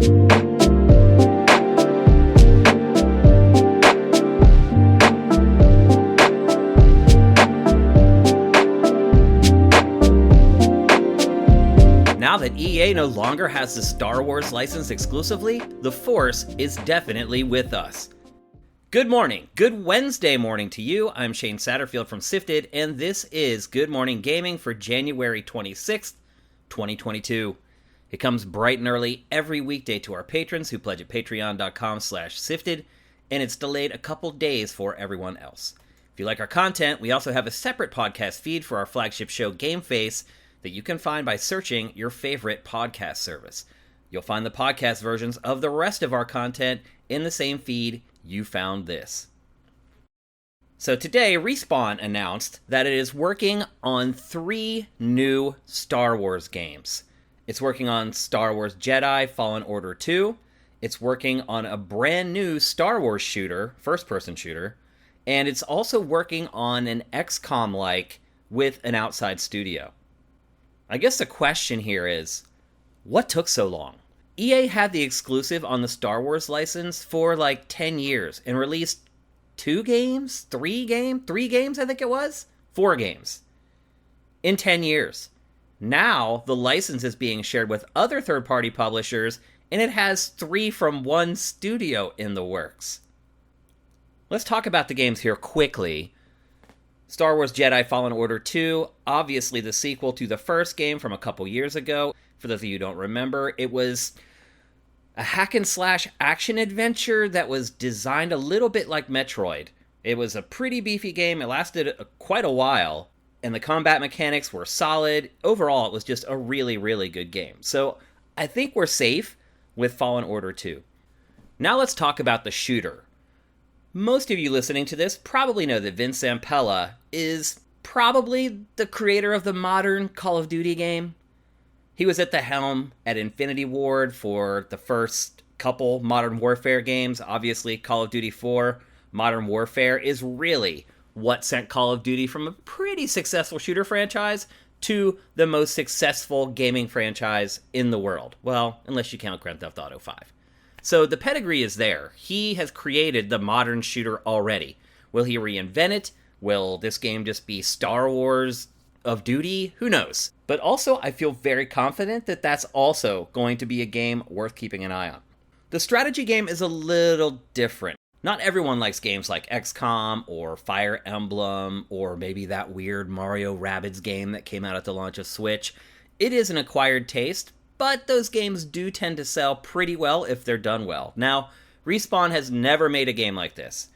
Now that EA no longer has the Star Wars license exclusively, the Force is definitely with us. Good morning, good Wednesday morning to you. I'm Shane Satterfield from Sifted, and this is Good Morning Gaming for January 26th, 2022. It comes bright and early every weekday to our patrons who pledge at patreon.com/sifted, and it's delayed a couple days for everyone else. If you like our content, we also have a separate podcast feed for our flagship show Game Face that you can find by searching your favorite podcast service. You'll find the podcast versions of the rest of our content in the same feed you found this. So today, Respawn announced that it is working on 3 new Star Wars games. It's working on Star Wars Jedi Fallen Order 2, it's working on a brand new Star Wars shooter, first-person shooter, and it's also working on an XCOM-like with an outside studio. I guess the question here is, what took so long? EA had the exclusive on the Star Wars license for like 10 years and released 2 games? 3 games, I think it was? 4 games. In 10 years. Now, the license is being shared with other third-party publishers, and it has 3 from one studio in the works. Let's talk about the games here quickly. Star Wars Jedi Fallen Order 2, obviously the sequel to the first game from a couple years ago. For those of you who don't remember, it was a hack-and-slash action-adventure that was designed a little bit like Metroid. It was a pretty beefy game, it lasted quite a while, and the combat mechanics were solid. Overall, it was just a really, really good game. So I think we're safe with Fallen Order 2. Now let's talk about the shooter. Most of you listening to this probably know that Vince Zampella is probably the creator of the modern Call of Duty game. He was at the helm at Infinity Ward for the first couple Modern Warfare games. Obviously, Call of Duty 4, Modern Warfare is really what sent Call of Duty from a pretty successful shooter franchise to the most successful gaming franchise in the world. Well, unless you count Grand Theft Auto 5. So the pedigree is there. He has created the modern shooter already. Will he reinvent it? Will this game just be Star Wars of Duty? Who knows? But also, I feel very confident that that's also going to be a game worth keeping an eye on. The strategy game is a little different. Not everyone likes games like XCOM or Fire Emblem or maybe that weird Mario Rabbids game that came out at the launch of Switch. It is an acquired taste, but those games do tend to sell pretty well if they're done well. Now, Respawn has never made a game like this,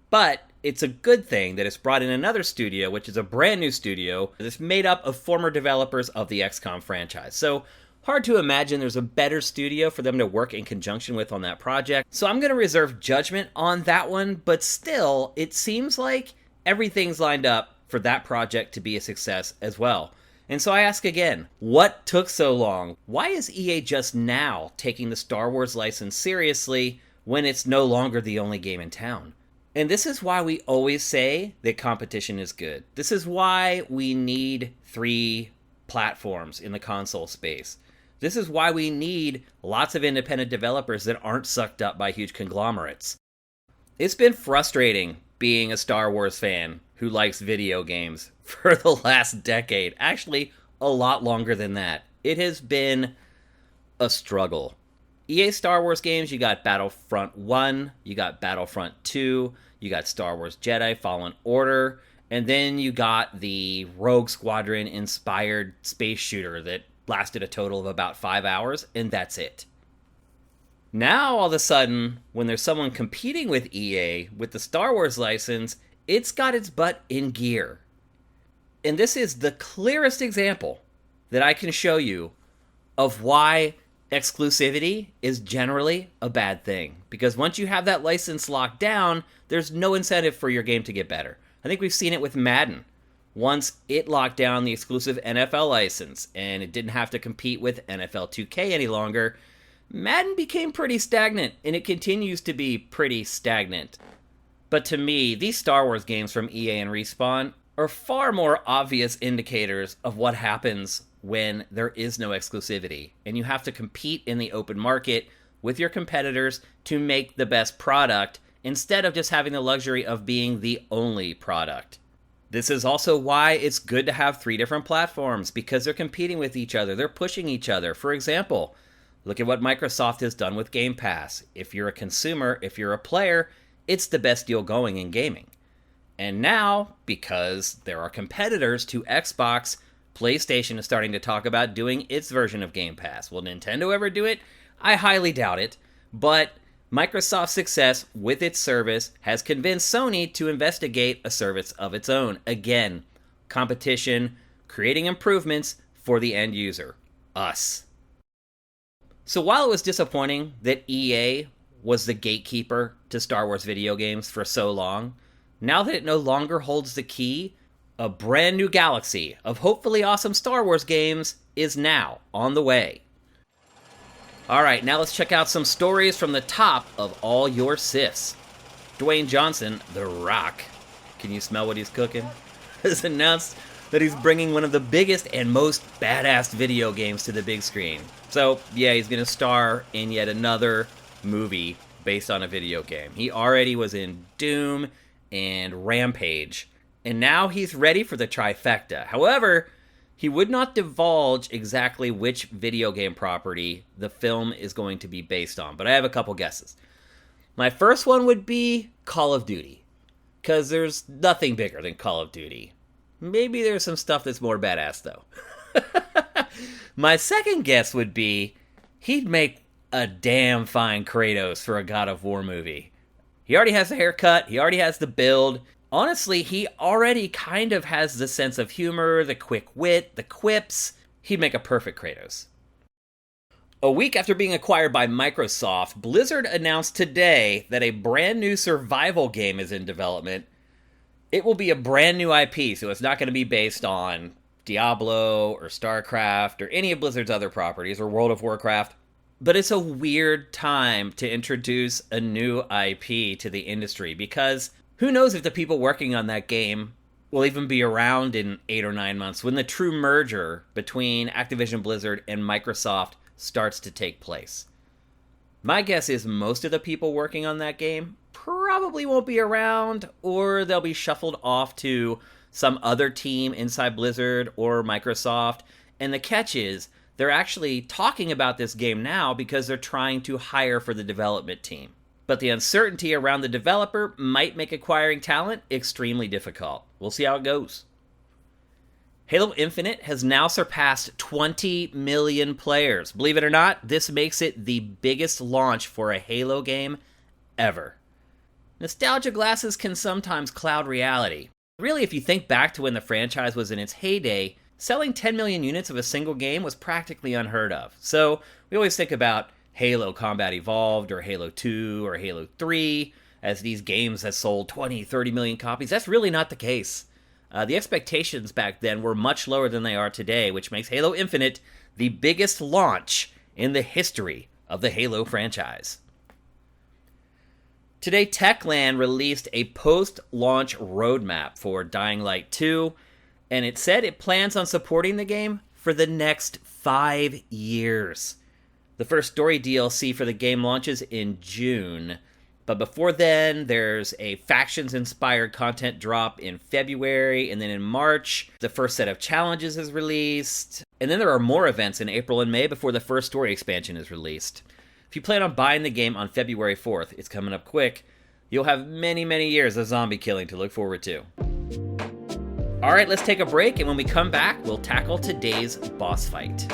but it's a good thing that it's brought in another studio, which is a brand new studio that's made up of former developers of the XCOM franchise. So, hard to imagine there's a better studio for them to work in conjunction with on that project. So I'm going to reserve judgment on that one, but still, it seems like everything's lined up for that project to be a success as well. And so I ask again, what took so long? Why is EA just now taking the Star Wars license seriously when it's no longer the only game in town? And this is why we always say that competition is good. This is why we need 3 platforms in the console space. This is why we need lots of independent developers that aren't sucked up by huge conglomerates. It's been frustrating being a Star Wars fan who likes video games for the last decade. Actually, a lot longer than that. It has been a struggle. EA Star Wars games, you got Battlefront 1, you got Battlefront 2, you got Star Wars Jedi Fallen Order, and then you got the Rogue Squadron-inspired space shooter that lasted a total of about 5 hours, and that's it. Now, all of a sudden, when there's someone competing with EA with the Star Wars license, it's got its butt in gear. And this is the clearest example that I can show you of why exclusivity is generally a bad thing. Because once you have that license locked down, there's no incentive for your game to get better. I think we've seen it with Madden. Once it locked down the exclusive NFL license and it didn't have to compete with NFL 2K any longer, Madden became pretty stagnant, and it continues to be pretty stagnant. But to me, these Star Wars games from EA and Respawn are far more obvious indicators of what happens when there is no exclusivity, and you have to compete in the open market with your competitors to make the best product instead of just having the luxury of being the only product. This is also why it's good to have 3 different platforms, because they're competing with each other. They're pushing each other. For example, look at what Microsoft has done with Game Pass. If you're a consumer, if you're a player, it's the best deal going in gaming. And now, because there are competitors to Xbox, PlayStation is starting to talk about doing its version of Game Pass. Will Nintendo ever do it? I highly doubt it. But Microsoft's success with its service has convinced Sony to investigate a service of its own. Again, competition, creating improvements for the end user, us. So while it was disappointing that EA was the gatekeeper to Star Wars video games for so long, now that it no longer holds the key, a brand new galaxy of hopefully awesome Star Wars games is now on the way. Alright, now let's check out some stories from the top of all your Siths. Dwayne Johnson, The Rock, can you smell what he's cooking? Has announced that he's bringing one of the biggest and most badass video games to the big screen. So, yeah, he's going to star in yet another movie based on a video game. He already was in Doom and Rampage, and now he's ready for the trifecta. However, he would not divulge exactly which video game property the film is going to be based on, but I have a couple guesses. My first one would be Call of Duty, because there's nothing bigger than Call of Duty. Maybe there's some stuff that's more badass, though. My second guess would be he'd make a damn fine Kratos for a God of War movie. He already has the haircut, he already has the build. Honestly, he already kind of has the sense of humor, the quick wit, the quips. He'd make a perfect Kratos. A week after being acquired by Microsoft, Blizzard announced today that a brand new survival game is in development. It will be a brand new IP, so it's not going to be based on Diablo or StarCraft or any of Blizzard's other properties or World of Warcraft. But it's a weird time to introduce a new IP to the industry, because who knows if the people working on that game will even be around in 8 or 9 months when the true merger between Activision Blizzard and Microsoft starts to take place. My guess is most of the people working on that game probably won't be around, or they'll be shuffled off to some other team inside Blizzard or Microsoft. And the catch is, they're actually talking about this game now because they're trying to hire for the development team. But the uncertainty around the developer might make acquiring talent extremely difficult. We'll see how it goes. Halo Infinite has now surpassed 20 million players. Believe it or not, this makes it the biggest launch for a Halo game ever. Nostalgia glasses can sometimes cloud reality. Really, if you think back to when the franchise was in its heyday, selling 10 million units of a single game was practically unheard of. So we always think about Halo Combat Evolved or Halo 2 or Halo 3 as these games that sold 20, 30 million copies. That's really not the case. The expectations back then were much lower than they are today, which makes Halo Infinite the biggest launch in the history of the Halo franchise. Today, Techland released a post-launch roadmap for Dying Light 2, and it said it plans on supporting the game for the next 5 years. The first story DLC for the game launches in June, but before then, there's a factions-inspired content drop in February, and then in March, the first set of challenges is released, and then there are more events in April and May before the first story expansion is released. If you plan on buying the game on February 4th, it's coming up quick, you'll have many, many years of zombie killing to look forward to. Alright, let's take a break, and when we come back, we'll tackle today's boss fight.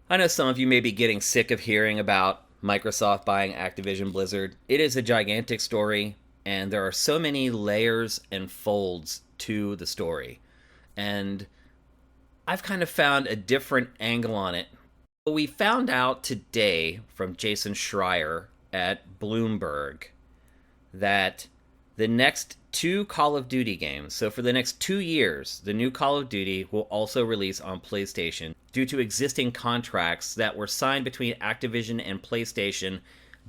I know some of you may be getting sick of hearing about Microsoft buying Activision Blizzard. It is a gigantic story, and there are so many layers and folds to the story. And I've kind of found a different angle on it. We found out today from Jason Schreier at Bloomberg that the next 2 Call of Duty games, so for the next 2 years, the new Call of Duty will also release on PlayStation due to existing contracts that were signed between Activision and PlayStation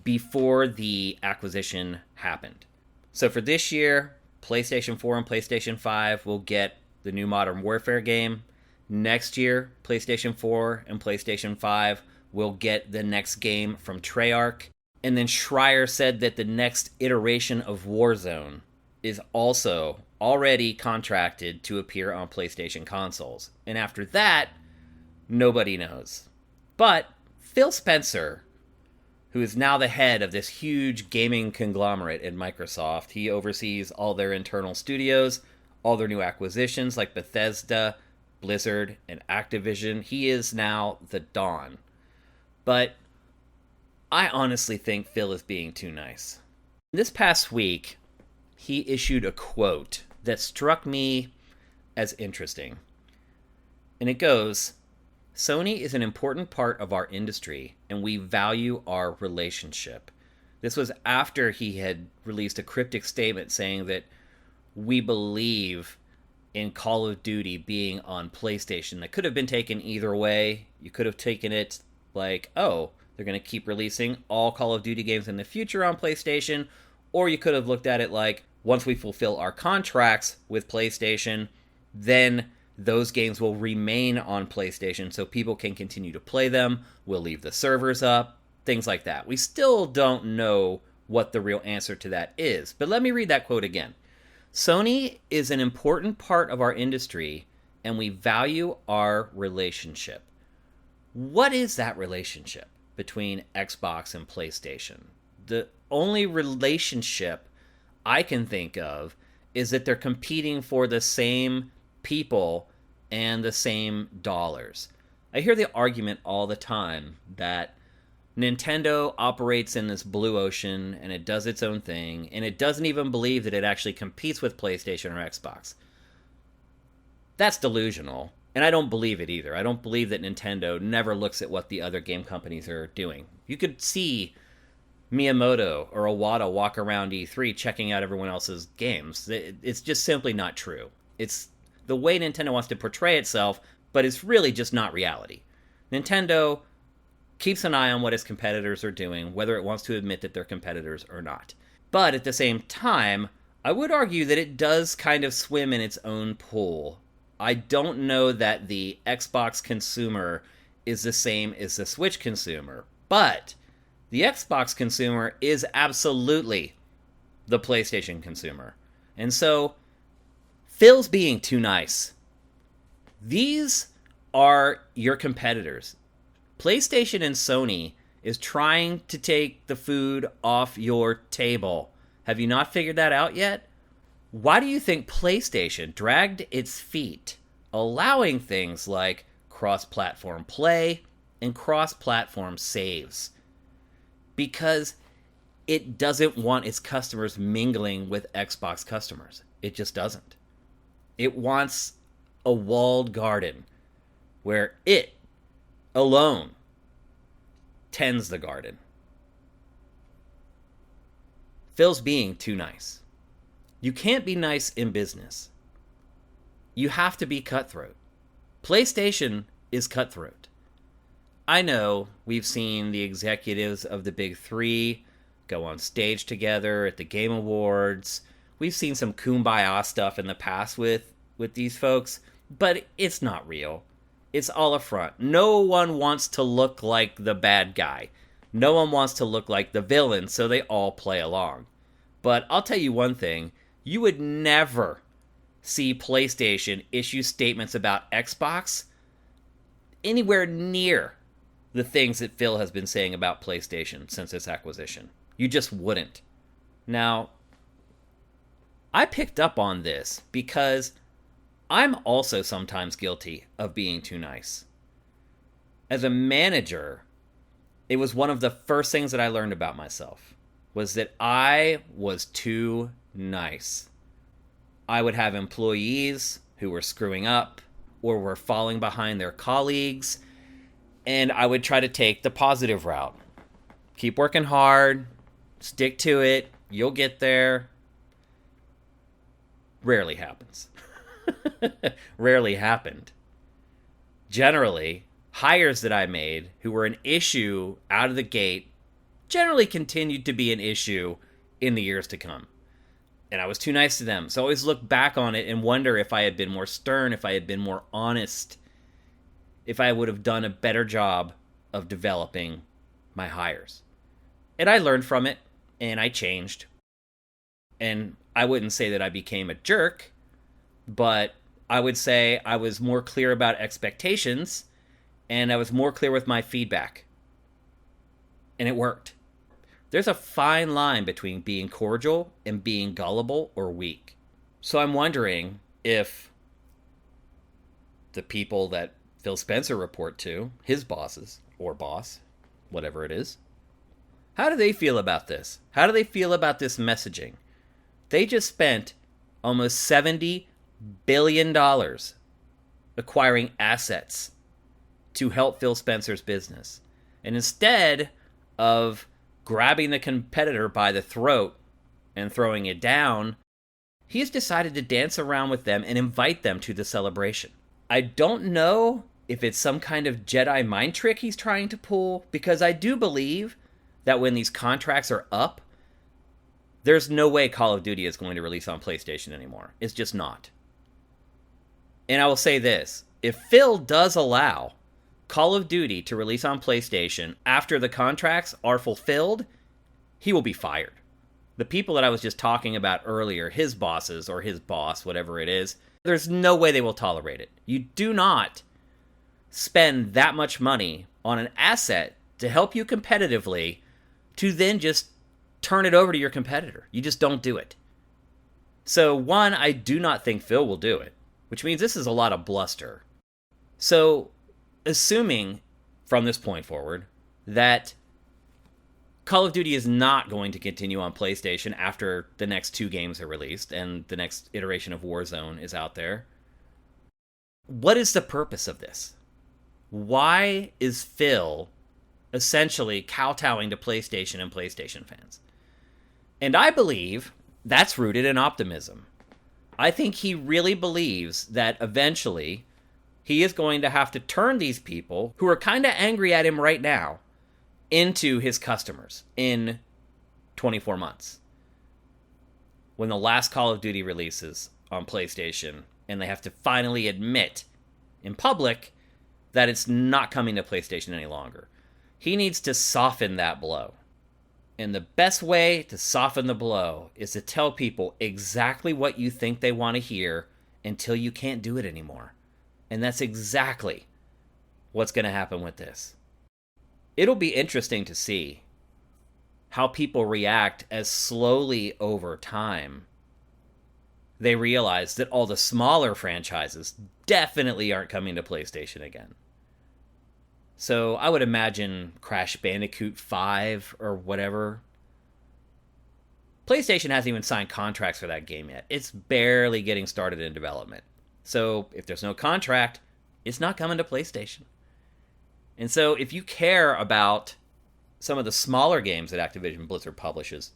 before the acquisition happened. So for this year, PlayStation 4 and PlayStation 5 will get the new Modern Warfare game. Next year, PlayStation 4 and PlayStation 5 will get the next game from Treyarch. And then Schreier said that the next iteration of Warzone is also already contracted to appear on PlayStation consoles. And after that, nobody knows. But Phil Spencer, who is now the head of this huge gaming conglomerate at Microsoft, he oversees all their internal studios, all their new acquisitions like Bethesda, Blizzard, and Activision. He is now the Don. But I honestly think Phil is being too nice. This past week, he issued a quote that struck me as interesting. And it goes, "Sony is an important part of our industry, and we value our relationship." This was after he had released a cryptic statement saying that we believe in Call of Duty being on PlayStation. That could have been taken either way. You could have taken it like, oh, they're going to keep releasing all Call of Duty games in the future on PlayStation. Or you could have looked at it like, once we fulfill our contracts with PlayStation, then those games will remain on PlayStation so people can continue to play them. We'll leave the servers up, things like that. We still don't know what the real answer to that is. But let me read that quote again. "Sony is an important part of our industry, and we value our relationship." What is that relationship between Xbox and PlayStation? The only relationship I can think of is that they're competing for the same people and the same dollars. I hear the argument all the time that Nintendo operates in this blue ocean and it does its own thing, and it doesn't even believe that it actually competes with PlayStation or Xbox. That's delusional, and I don't believe it either. I don't believe that Nintendo never looks at what the other game companies are doing. You could see Miyamoto or Iwata walk around E3 checking out everyone else's games. It's just simply not true. It's the way Nintendo wants to portray itself, but it's really just not reality. Nintendo keeps an eye on what its competitors are doing, whether it wants to admit that they're competitors or not. But at the same time, I would argue that it does kind of swim in its own pool. I don't know that the Xbox consumer is the same as the Switch consumer, but the Xbox consumer is absolutely the PlayStation consumer. And so, Phil's being too nice. These are your competitors. PlayStation and Sony is trying to take the food off your table. Have you not figured that out yet? Why do you think PlayStation dragged its feet, allowing things like cross-platform play and cross-platform saves? Because it doesn't want its customers mingling with Xbox customers. It just doesn't. It wants a walled garden where it alone tends the garden. Phil's being too nice. You can't be nice in business. You have to be cutthroat. PlayStation is cutthroat. I know we've seen the executives of the big three go on stage together at the Game Awards. We've seen some kumbaya stuff in the past with these folks, but it's not real. It's all a front. No one wants to look like the bad guy. No one wants to look like the villain, so they all play along. But I'll tell you one thing. You would never see PlayStation issue statements about Xbox anywhere near the things that Phil has been saying about PlayStation since its acquisition. You just wouldn't. Now, I picked up on this because I'm also sometimes guilty of being too nice. As a manager, it was one of the first things that I learned about myself, was that I was too nice. I would have employees who were screwing up or were falling behind their colleagues, and I would try to take the positive route. Keep working hard, stick to it, you'll get there. rarely happens. Rarely happened. Generally, hires that I made who were an issue out of the gate generally continued to be an issue in the years to come. And I was too nice to them. So I always look back on it and wonder if I had been more stern, if I had been more honest, if I would have done a better job of developing my hires. And I learned from it, and I changed. And I wouldn't say that I became a jerk, but I would say I was more clear about expectations, and I was more clear with my feedback. And it worked. There's a fine line between being cordial and being gullible or weak. So I'm wondering if the people that Phil Spencer report to, his bosses, or boss, whatever it is, how do they feel about this? How do they feel about this messaging? They just spent almost $70 billion acquiring assets to help Phil Spencer's business. And instead of grabbing the competitor by the throat and throwing it down, he's decided to dance around with them and invite them to the celebration. I don't know if it's some kind of Jedi mind trick he's trying to pull, because I do believe that when these contracts are up, there's no way Call of Duty is going to release on PlayStation anymore. It's just not. And I will say this, if Phil does allow Call of Duty to release on PlayStation after the contracts are fulfilled, he will be fired. The people that I was just talking about earlier, his bosses or his boss, whatever it is, there's no way they will tolerate it. You do not spend that much money on an asset to help you competitively to then just turn it over to your competitor. You just don't do it. So one, I do not think Phil will do it, which means this is a lot of bluster. So assuming from this point forward that Call of Duty is not going to continue on PlayStation after the next 2 games are released and the next iteration of Warzone is out there, what is the purpose of this? Why is Phil essentially kowtowing to PlayStation and PlayStation fans? And I believe that's rooted in optimism. I think he really believes that eventually he is going to have to turn these people who are kind of angry at him right now into his customers in 24 months. When the last Call of Duty releases on PlayStation and they have to finally admit in public that it's not coming to PlayStation any longer. He needs to soften that blow. And the best way to soften the blow is to tell people exactly what you think they want to hear until you can't do it anymore. And that's exactly what's going to happen with this. It'll be interesting to see how people react as slowly over time they realize that all the smaller franchises definitely aren't coming to PlayStation again. So I would imagine Crash Bandicoot 5 or whatever. PlayStation hasn't even signed contracts for that game yet. It's barely getting started in development. So if there's no contract, it's not coming to PlayStation. And so if you care about some of the smaller games that Activision Blizzard publishes,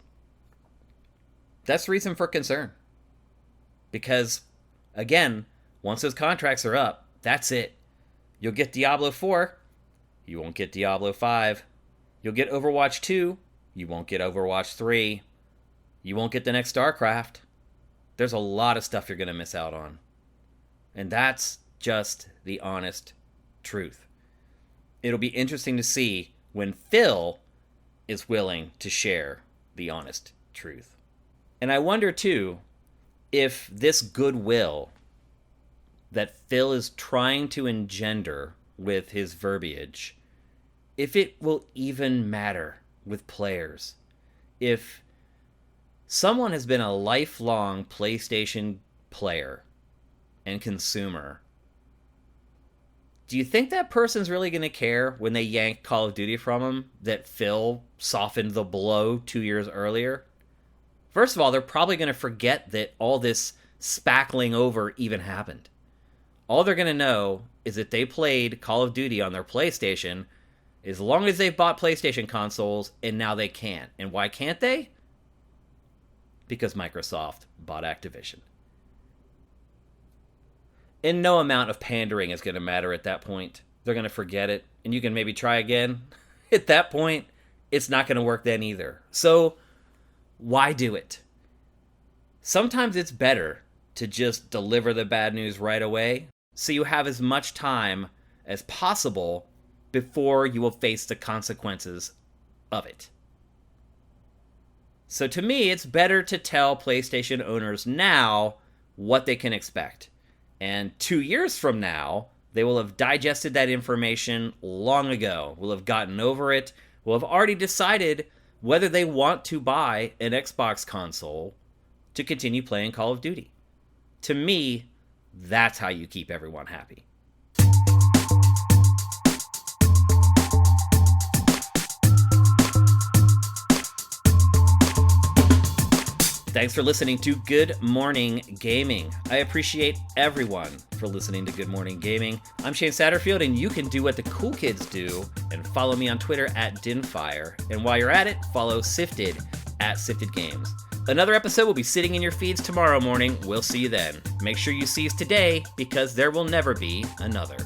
that's reason for concern. Because, again, once those contracts are up, that's it. You'll get Diablo 4. You won't get Diablo 5. You'll get Overwatch 2. You won't get Overwatch 3. You won't get the next StarCraft. There's a lot of stuff you're going to miss out on. And that's just the honest truth. It'll be interesting to see when Phil is willing to share the honest truth. And I wonder, too, if this goodwill that Phil is trying to engender with his verbiage, if it will even matter with players. If someone has been a lifelong PlayStation player and consumer, do you think that person's really going to care when they yank Call of Duty from him that Phil softened the blow 2 years earlier? First of all, they're probably going to forget that all this spackling over even happened. All they're going to know is that they played Call of Duty on their PlayStation as long as they've bought PlayStation consoles, and now they can't. And why can't they? Because Microsoft bought Activision. And no amount of pandering is going to matter at that point. They're going to forget it, and you can maybe try again. At that point, it's not going to work then either. So, why do it? Sometimes it's better to just deliver the bad news right away, so you have as much time as possible before you will face the consequences of it. So to me, it's better to tell PlayStation owners now what they can expect. And 2 years from now, they will have digested that information long ago, will have gotten over it, will have already decided whether they want to buy an Xbox console to continue playing Call of Duty. To me, that's how you keep everyone happy. Thanks for listening to Good Morning Gaming. I appreciate everyone for listening to Good Morning Gaming. I'm Shane Satterfield, and you can do what the cool kids do and follow me on Twitter @Dinfire. And while you're at it, follow Sifted @SiftedGames. Another episode will be sitting in your feeds tomorrow morning. We'll see you then. Make sure you seize today, because there will never be another.